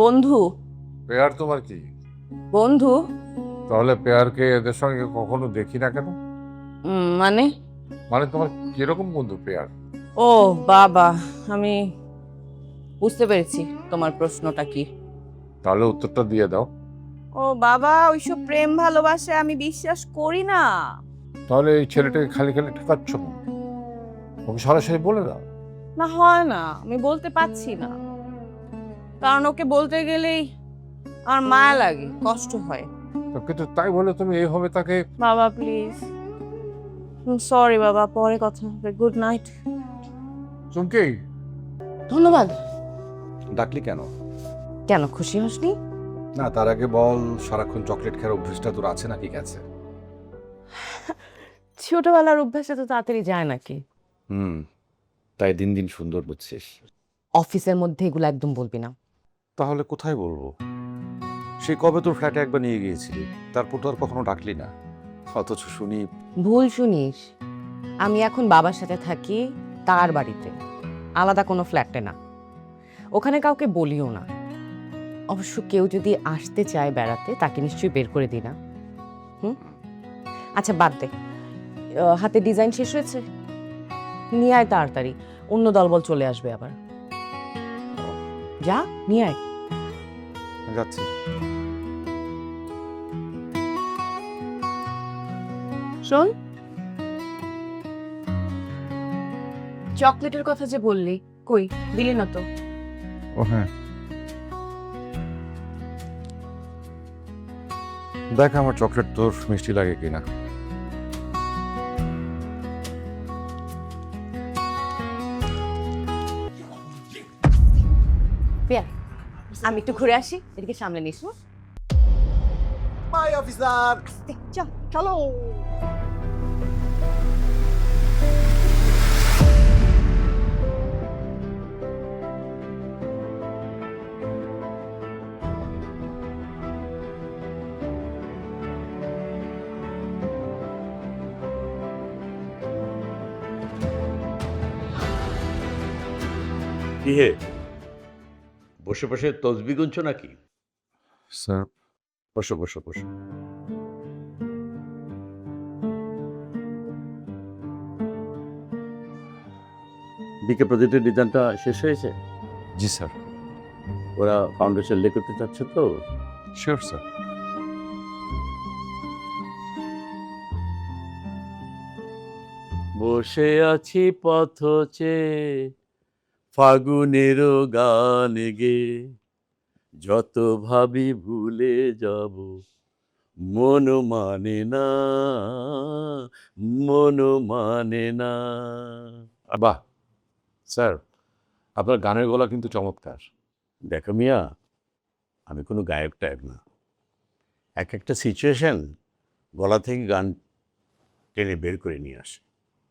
বন্ধু। পেয়ার তোমার কি? বন্ধু। তাহলে পেয়ারকে এদের সঙ্গে কখনো দেখি না কেন? মানে? মানে তোমার কিরকম বন্ধু পেয়ার? ও বাবা, আমি বুঝতে পেরেছি তোমার প্রশ্নটা কি। তাহলে উত্তরটা দিয়ে দাও। ও বাবা, ওইসব প্রেম ভালোবাসা আমি বিশ্বাস করি না। তাহলে এই ছেলেটাকে খালি খালি ঠকাচ্ছ কেন? ওকে সরাসরি বলে দাও। না, হয় না, আমি বলতে পারছি না। কারণ ওকে বলতে গেলেই আমার মায়া লাগে, কষ্ট হয়। তো কিন্তু তাই বলে তুমি এইভাবে তাকে... বাবা প্লিজ, সরি বাবা, পরে কথা হবে, গুড নাইট। চুমকি, ধন্যবাদ। ডাকলি কেন? কেন, খুশি হসনি? না, তার আগে বল, সারাক্ষণ চকলেট খাওয়ার অভ্যেসটা তোর আছে নাকি গেছে? ছোটবেলার অভ্যাসে তো তাড়াতাড়ি যায় নাকি? হুম, তাই দিন দিন সুন্দর বুঝছিস। অফিসের মধ্যে এগুলো একদম বলবি না। তাহলে কোথায় বলবো? সেই কবে তোর ফ্ল্যাটে একবার নিয়ে গিয়েছিলি, তারপর তো আর কখনো ডাকলি না। অথচ শুনি... ভুল শুনিস, আমি এখন বাবার সাথে থাকি, তার বাড়িতে, আলাদা কোনো ফ্ল্যাটে না। ওখানে কাউকে বলিও না। অবশ্য কেউ যদি আসতে চায় বেড়াতে, তাকে নিশ্চয়ই বের করে দিই না। হুম, আচ্ছা বাদ দে। হাতে ডিজাইন শেষ হয়েছে, নিয়ে আয় তাড়াতাড়ি, অন্য দলবল চলে আসবে আবার। যা, নিয়ে আয়। যাচ্ছি। শোন, চকলেটের কথা যে বললি, কই দিলি না তো? ও হ্যাঁ, দেখ আমার চকলেট তোর মিষ্টি লাগে কিনা। পিয়া, আমি একটু ঘুরে আসি, এদিকে সামনে নিস। Bye officer. চল চলো। কি হে, বসে বসে তসবি গুনছো নাকি? স্যার, বসো বসো বসো। বিকে প্রজেক্টের ডিজাইনটা শেষ হয়েছে? জি স্যার। ওরা ফাউন্ডেশন লে করতে চাচ্ছে তো? Sure sir. বসে আছি পথচে ফাগুনেরও গান গে, যত ভাবি ভুলে যাব, মন মানে না, মন মানে না। বাহ স্যার, আপনার গানের গলা কিন্তু চমৎকার। দেখো মিয়া, আমি কোনো গায়ক টায়ক না। এক একটা সিচুয়েশন গলা থেকে গান টেনে বের করে নিয়ে আসে।